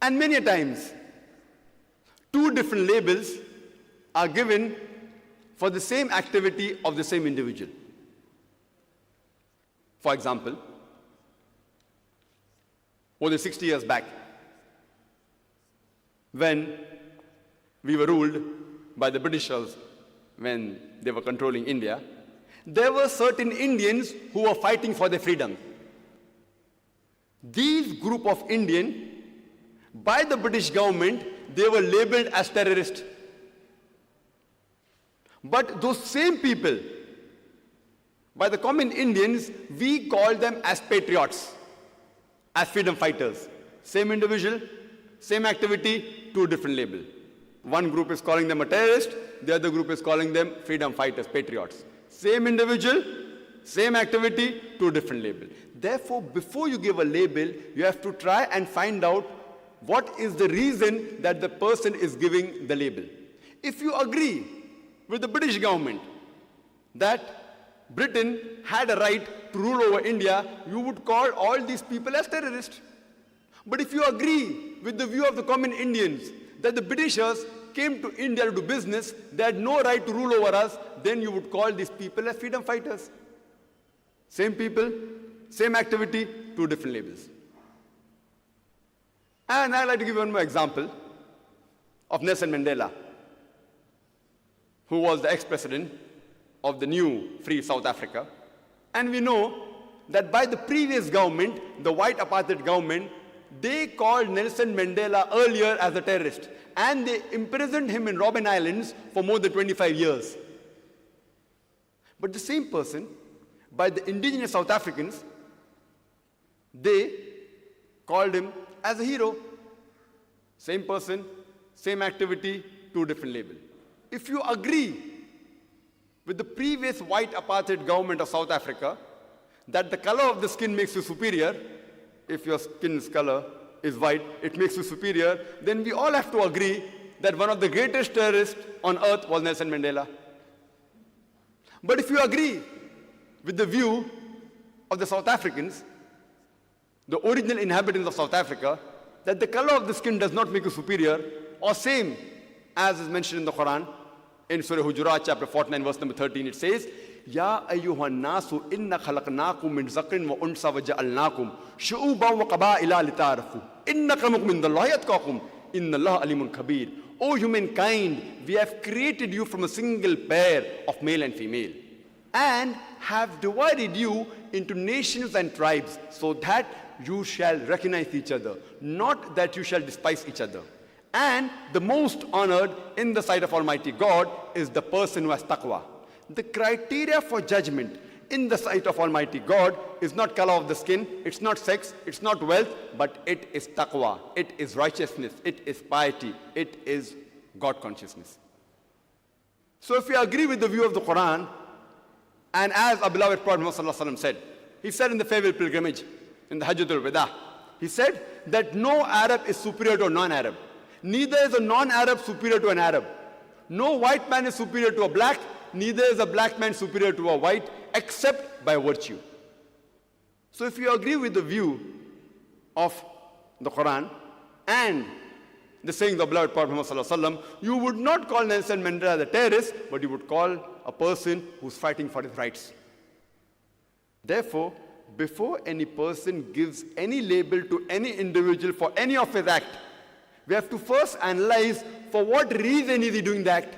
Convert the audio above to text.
And many a times, two different labels are given for the same activity of the same individual. For example, more than 60 years back, when we were ruled by the Britishers, when they were controlling India, there were certain Indians who were fighting for their freedom. These group of Indians, by the British government, they were labeled as terrorists. But those same people, by the common Indians, we call them as patriots, as freedom fighters. Same individual, same activity, two different labels. One group is calling them a terrorist, the other group is calling them freedom fighters, patriots. Same individual, same activity, two different labels. Therefore, before you give a label, you have to try and find out what is the reason that the person is giving the label. If you agree with the British government that Britain had a right to rule over India, you would call all these people as terrorists. But if you agree with the view of the common Indians that the Britishers came to India to do business, they had no right to rule over us, then you would call these people as freedom fighters. Same people, same activity, two different labels. And I'd like to give one more example of Nelson Mandela, who was the ex-president of the new free South Africa. And we know that by the previous government, the white apartheid government, they called Nelson Mandela earlier as a terrorist. And they imprisoned him in Robben Islands for more than 25 years. But the same person, by the indigenous South Africans, they called him as a hero. Same person, same activity, two different labels. If you agree with the previous white apartheid government of South Africa that the color of the skin makes you superior, if your skin's color is white, it makes you superior, then we all have to agree that one of the greatest terrorists on earth was Nelson Mandela. But if you agree with the view of the South Africans, the original inhabitants of South Africa, that the color of the skin does not make you superior, or same as is mentioned in the Quran, in Surah Hujurat, chapter 49, verse number 13, it says, Ya ayyuhan nasu inna khalaqnakum min zakarin wa unsa wa ja'alnakum shu'uban wa qaba'ila lita'arafu inna akramakum indallahi atqakum innallaha alimun kabir. O humankind, we have created you from a single pair of male and female, and have divided you into nations and tribes, so that you shall recognize each other, not that you shall despise each other. And the most honored in the sight of Almighty God is the person who has taqwa. The criteria for judgment in the sight of Almighty God is not color of the skin, it's not sex, it's not wealth, but it is taqwa, it is righteousness, it is piety, it is God consciousness. So if we agree with the view of the Quran, and as our beloved Prophet Muhammad said, he said in the farewell pilgrimage, in the Hajjatul Wada, he said that no Arab is superior to a non-Arab. Neither is a non-Arab superior to an Arab. No white man is superior to a black, neither is a black man superior to a white, except by virtue. So if you agree with the view of the Quran and the saying of the beloved Prophet Muhammad, you would not call Nelson Mandela a terrorist, but you would call a person who's fighting for his rights. Therefore, before any person gives any label to any individual for any of his act, we have to first analyze for what reason is he doing the act.